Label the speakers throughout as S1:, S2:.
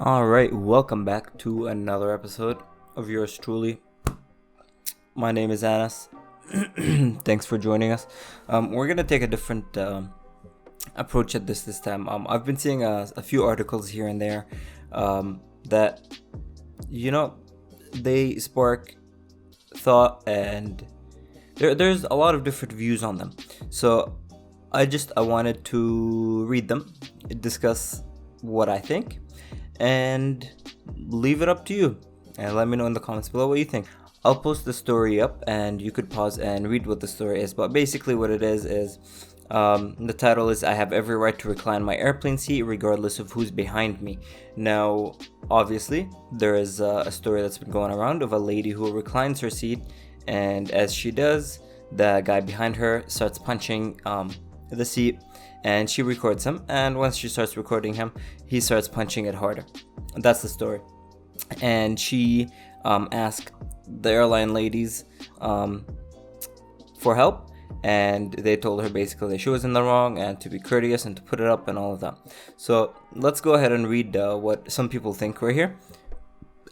S1: Alright, welcome back to another episode of yours truly. My name is Anas. Thanks for joining us. We're going to take a different approach at this time. I've been seeing a few articles here and there that, they spark thought, and there's a lot of different views on them. So I wanted to read them, discuss what I think, and leave it up to you. And let me know in the comments below what you think. I'll post the story up and you could pause and read what the story is. But basically what it is the title is, I have every right to recline my airplane seat regardless of who's behind me. Now, obviously, there is a story that's been going around of a lady who reclines her seat, and as she does, the guy behind her starts punching the seat, and she records him, and once she starts recording him, he starts punching it harder. That's the story. And she asked the airline ladies for help, and they told her basically that she was in the wrong and to be courteous and to put it up and all of that. So let's go ahead and read what some people think right here,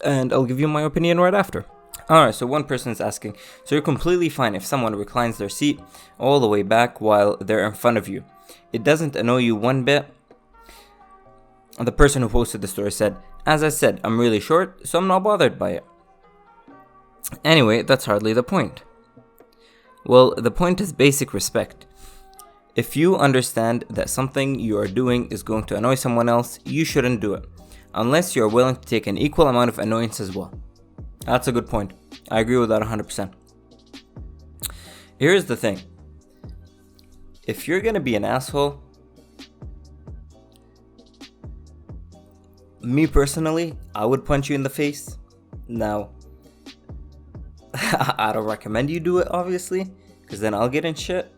S1: and I'll give you my opinion right after. Alright, so one person is asking, so you're completely fine if someone reclines their seat all the way back while they're in front of you. It doesn't annoy you one bit? The person who posted the story said, as I said, I'm really short, so I'm not bothered by it. Anyway, that's hardly the point. Well, the point is basic respect. If you understand that something you are doing is going to annoy someone else, you shouldn't do it, unless you're willing to take an equal amount of annoyance as well. That's a good point. I agree with that 100%. Here's the thing. If you're gonna be an asshole, me personally, I would punch you in the face. Now, I don't recommend you do it, obviously, because then I'll get in shit,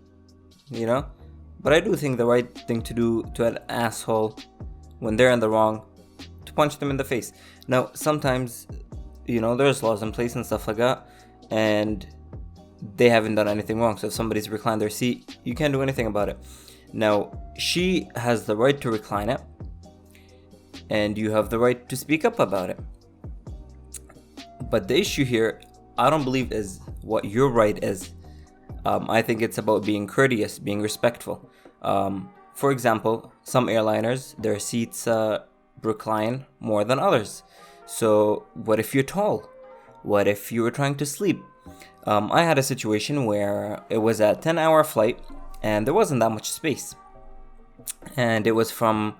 S1: But I do think the right thing to do to an asshole when they're in the wrong, to punch them in the face. Now, sometimes, there's laws in place and stuff like that, and they haven't done anything wrong. So if somebody's reclined their seat, you can't do anything about it. Now, she has the right to recline it, and you have the right to speak up about it. But the issue here, I don't believe is what your right is. I think it's about being courteous, being respectful. For example, some airliners, their seats recline more than others. So what if you're tall? What if you were trying to sleep? I had a situation where it was a 10-hour flight and there wasn't that much space. And it was from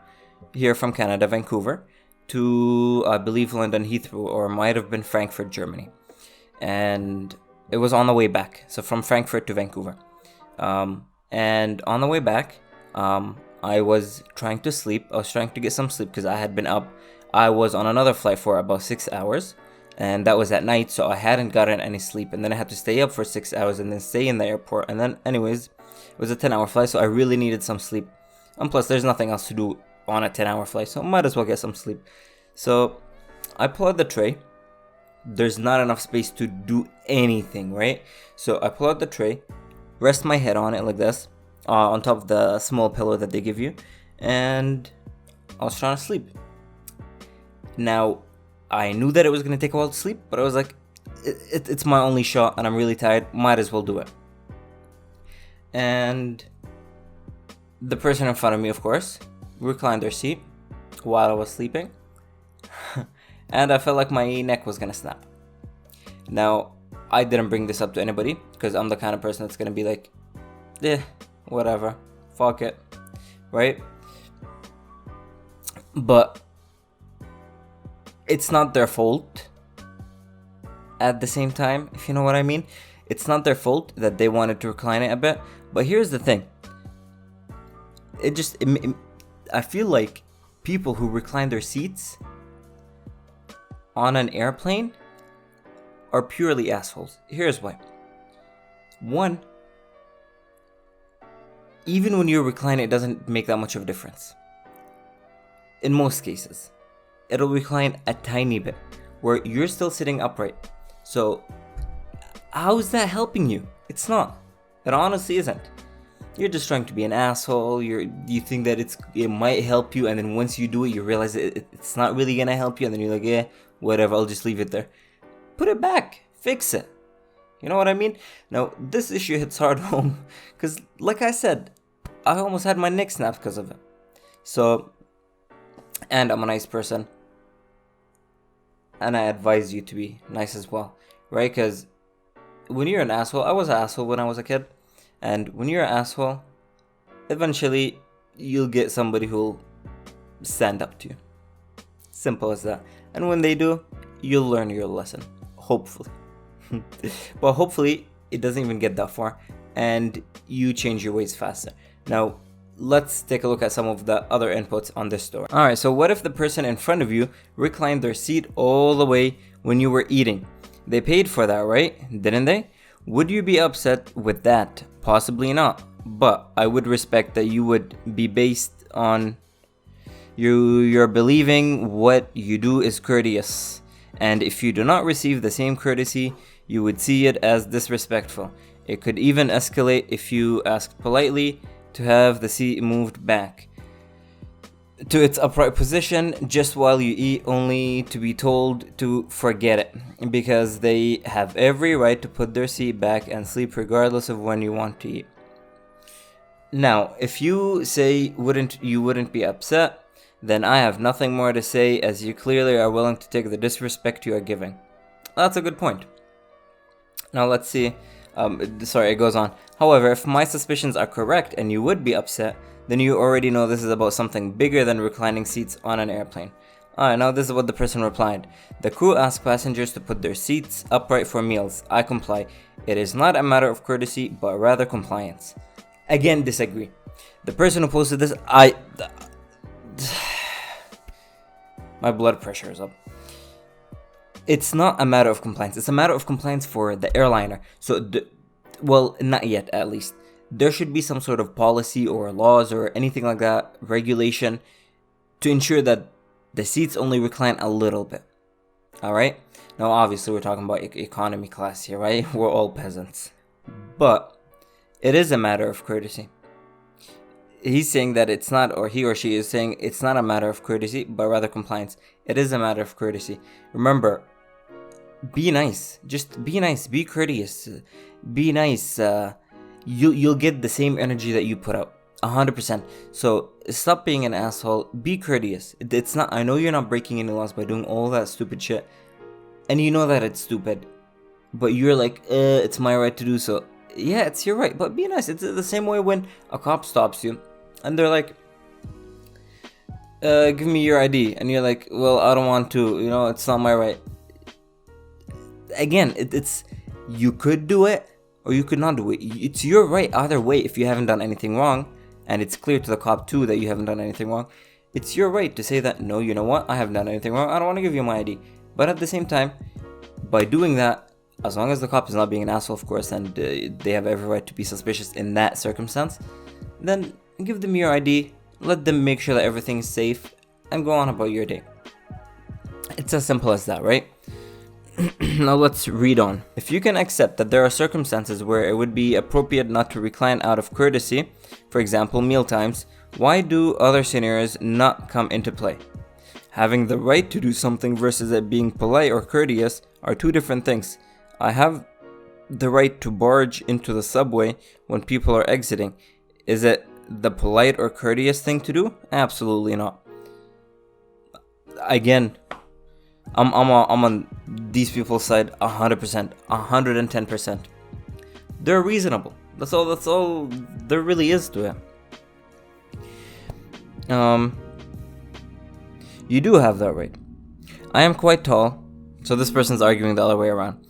S1: Canada, Vancouver, to, I believe, London Heathrow, or might have been Frankfurt, Germany. And it was on the way back, so from Frankfurt to Vancouver. And on the way back, I was trying to sleep. I was trying to get some sleep because I had been up. I was on another flight for about 6 hours, and that was at night, so I hadn't gotten any sleep. And then I had to stay up for 6 hours and then stay in the airport. And then, anyways, it was a 10-hour flight, so I really needed some sleep. And plus, there's nothing else to do on a 10-hour flight, so might as well get some sleep. So I pull out the tray. There's not enough space to do anything, right? So I pull out the tray, rest my head on it like this, on top of the small pillow that they give you, and I was trying to sleep. Now, I knew that it was going to take a while to sleep, but I was like, it's my only shot and I'm really tired, might as well do it. And the person in front of me, of course, reclined their seat while I was sleeping. And I felt like my neck was gonna snap. Now, I didn't bring this up to anybody because I'm the kind of person that's gonna be like, whatever, fuck it, right? But it's not their fault at the same time, if you know what I mean. It's not their fault that they wanted to recline it a bit. But here's the thing. I feel like people who recline their seats on an airplane are purely assholes. Here's why. One, even when you recline, it doesn't make that much of a difference. In most cases, it'll recline a tiny bit, where you're still sitting upright. So, how is that helping you? It's not. It honestly isn't. You're just trying to be an asshole. You think that it might help you, and then once you do it, you realize it's not really gonna help you, and then you're like, yeah, whatever, I'll just leave it there. Put it back, fix it. You know what I mean? Now, this issue hits hard home, because like I said, I almost had my neck snapped because of it. So, and I'm a nice person, and I advise you to be nice as well, right? Because when you're an asshole, I was an asshole when I was a kid, and when you're an asshole, eventually you'll get somebody who'll stand up to you. Simple as that. And when they do, you'll learn your lesson, hopefully. But hopefully it doesn't even get that far, and you change your ways faster. Now, let's take a look at some of the other inputs on this story. Alright, so what if the person in front of you reclined their seat all the way when you were eating? They paid for that, right? Didn't they? Would you be upset with that? Possibly not. But I would respect that you would be based on you're believing what you do is courteous. And if you do not receive the same courtesy, you would see it as disrespectful. It could even escalate if you asked politely to have the seat moved back to its upright position just while you eat, only to be told to forget it, because they have every right to put their seat back and sleep regardless of when you want to eat. Now, if you say you wouldn't be upset, then I have nothing more to say, as you clearly are willing to take the disrespect you are giving. That's a good point. Now let's see. It goes on. However, if my suspicions are correct and you would be upset, then you already know this is about something bigger than reclining seats on an airplane. Alright, now this is what the person replied. The crew asked passengers to put their seats upright for meals. I comply. It is not a matter of courtesy, but rather compliance. Again, disagree. The person who posted this, my blood pressure is up. It's not a matter of compliance. It's a matter of compliance for the airliner. So, well, not yet, at least. There should be some sort of policy or laws or anything like that, regulation, to ensure that the seats only recline a little bit. Alright? Now, obviously, we're talking about economy class here, right? We're all peasants. But it is a matter of courtesy. He's saying that it's not, or he or she is saying it's not a matter of courtesy, but rather compliance. It is a matter of courtesy. Remember, be nice. Just be nice. Be courteous. Be nice. You'll get the same energy that you put out. 100%. So stop being an asshole. Be courteous. It's not. I know you're not breaking any laws by doing all that stupid shit, and you know that it's stupid, but you're like, it's my right to do so. Yeah, it's your right, but be nice. It's the same way when a cop stops you and they're like, give me your ID, and you're like, well, I don't want to, it's not my right. Again, it's you could do it or you could not do it. It's your right either way. If you haven't done anything wrong, and it's clear to the cop too that you haven't done anything wrong, it's your right to say that, no, you know what, I haven't done anything wrong, I don't want to give you my ID. But at the same time, by doing that, as long as the cop is not being an asshole, of course, and they have every right to be suspicious in that circumstance, then give them your ID, let them make sure that everything's safe, and go on about your day. It's as simple as that, right? Now let's read on. If you can accept that there are circumstances where it would be appropriate not to recline out of courtesy, for example, meal times, why do other scenarios not come into play? Having the right to do something versus it being polite or courteous are two different things. I have the right to barge into the subway when people are exiting. Is it the polite or courteous thing to do? Absolutely not. Again, I'm on these people's side 100%, 110%. They're reasonable. That's all there really is to it. You do have that right. I am quite tall, so this person's arguing the other way around.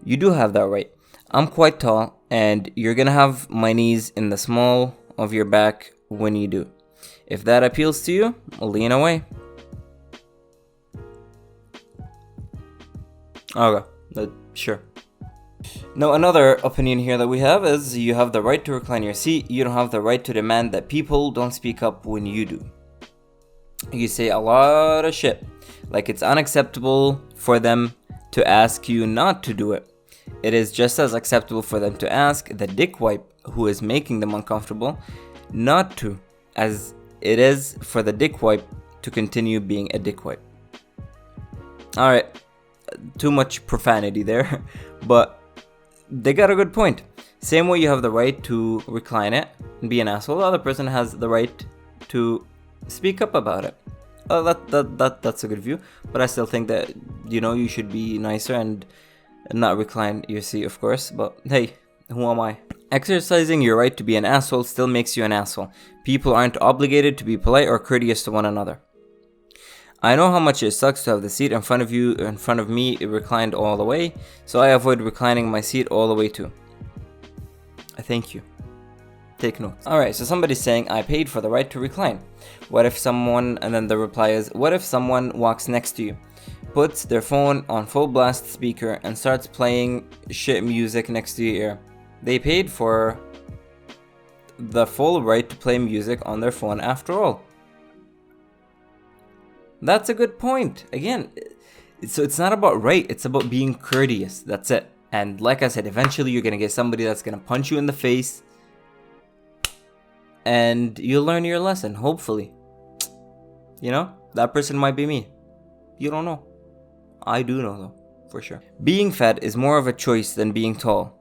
S1: You do have that right. I'm quite tall, and you're gonna have my knees in the small of your back when you do. If that appeals to you, lean away. Okay, sure. Now, another opinion here that we have is you have the right to recline your seat. You don't have the right to demand that people don't speak up when you do. You say a lot of shit, like it's unacceptable for them to ask you not to do it. It is just as acceptable for them to ask the dick wipe who is making them uncomfortable not to, as it is for the dick wipe to continue being a dick wipe. Alright, too much profanity there, but they got a good point. Same way you have the right to recline it and be an asshole, the other person has the right to speak up about it. That's a good view, but I still think that, you should be nicer and not recline your seat, of course, but hey, who am I? Exercising your right to be an asshole still makes you an asshole. People aren't obligated to be polite or courteous to one another. I know how much it sucks to have the seat in front of me reclined all the way, so I avoid reclining my seat all the way too. Thank you. Take notes. Alright, so somebody's saying, I paid for the right to recline. What if someone, and then the reply is, what if someone walks next to you, puts their phone on full blast speaker and starts playing shit music next to your ear? They paid for the full right to play music on their phone after all. That's a good point. Again, so it's not about right, it's about being courteous. That's it. And like I said, eventually you're gonna get somebody that's gonna punch you in the face, and you'll learn your lesson, hopefully. That person might be me. You don't know. I do know though, for sure. Being fat is more of a choice than being tall.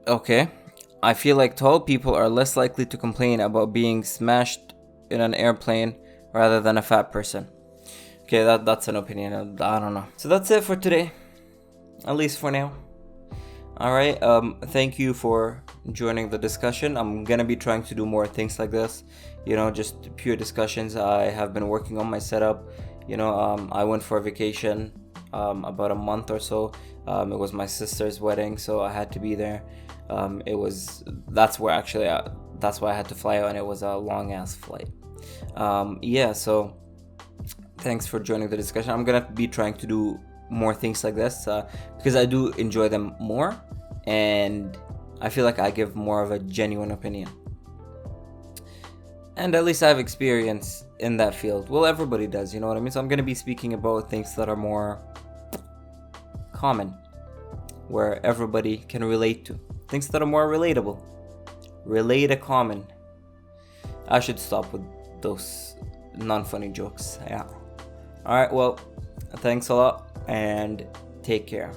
S1: Okay. I feel like tall people are less likely to complain about being smashed in an airplane rather than a fat person. Okay, that's an opinion. I don't know. So that's it for today. At least for now. Alright, thank you for joining the discussion. I'm gonna be trying to do more things like this. Just pure discussions. I have been working on my setup. I went for a vacation about a month or so. It was my sister's wedding, so I had to be there. That's why I had to fly out, and it was a long ass flight. So thanks for joining the discussion. I'm gonna be trying to do more things like this because I do enjoy them more, and I feel like I give more of a genuine opinion, and at least I have experience in that field. Well, everybody does, you know what I mean? So I'm gonna be speaking about things that are more common, where everybody can relate to, things that are more relatable. Common. I should stop with those non-funny jokes. Yeah. Alright, well, thanks a lot and take care.